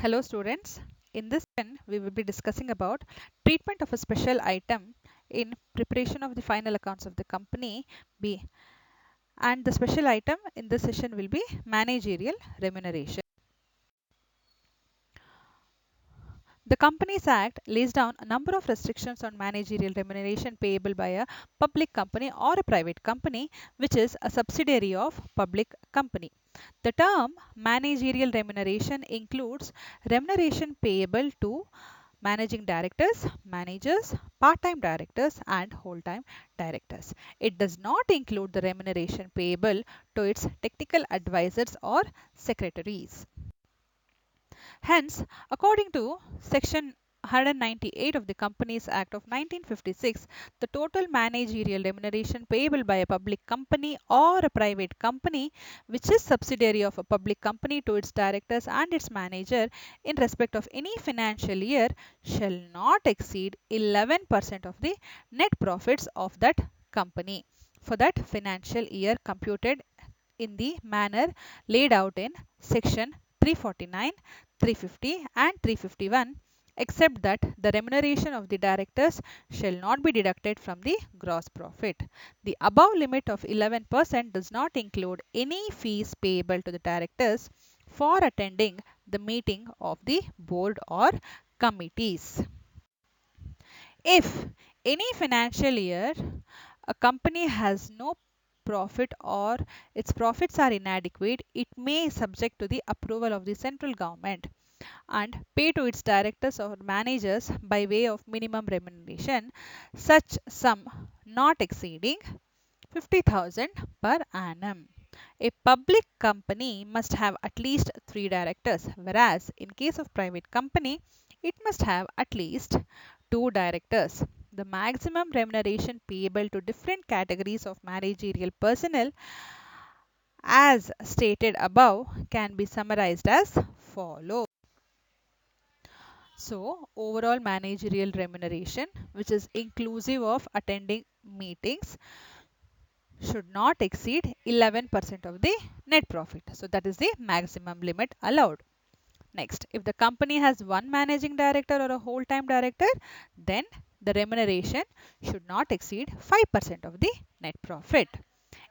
Hello students. In this session, we will be discussing about treatment of a special item in preparation of the final accounts of the company B. And the special item in this session will be managerial remuneration. The Companies Act lays down a number of restrictions on managerial remuneration payable by a public company or a private company which is a subsidiary of public company. The term managerial remuneration includes remuneration payable to managing directors, managers, part-time directors and whole-time directors. It does not include the remuneration payable to its technical advisors or secretaries. Hence, according to Section 198 of the Companies Act of 1956, the total managerial remuneration payable by a public company or a private company which is subsidiary of a public company to its directors and its manager in respect of any financial year shall not exceed 11% of the net profits of that company for that financial year computed in the manner laid out in section 349, 350 and 351, except that the remuneration of the directors shall not be deducted from the gross profit. The above limit of 11% does not include any fees payable to the directors for attending the meeting of the board or committees. If any financial year a company has no profit or its profits are inadequate, it may subject to the approval of the central government and pay to its directors or managers by way of minimum remuneration such sum not exceeding 50,000 per annum. A public company must have at least 3 directors, whereas in case of private company, it must have at least 2 directors. The maximum remuneration payable to different categories of managerial personnel as stated above can be summarized as follows. So, overall managerial remuneration, which is inclusive of attending meetings, should not exceed 11% of the net profit. So, that is the maximum limit allowed. Next, if the company has one managing director or a whole-time director, then the remuneration should not exceed 5% of the net profit.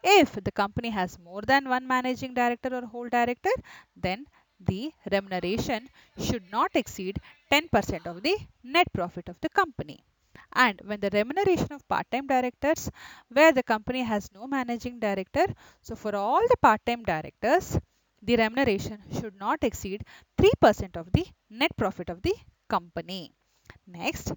If the company has more than one managing director or whole director, then the remuneration should not exceed 10% of the net profit of the company. And when the remuneration of part-time directors, where the company has no managing director, so for all the part-time directors, the remuneration should not exceed 3% of the net profit of the company. Next,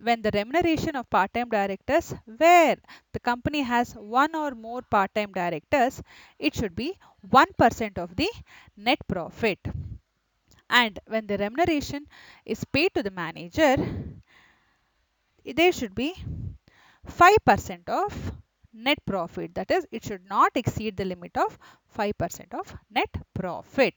when the remuneration of part-time directors, where the company has one or more part-time directors, it should be 1% of the net profit. And when the remuneration is paid to the manager, there should be 5% of net profit. That is, it should not exceed the limit of 5% of net profit.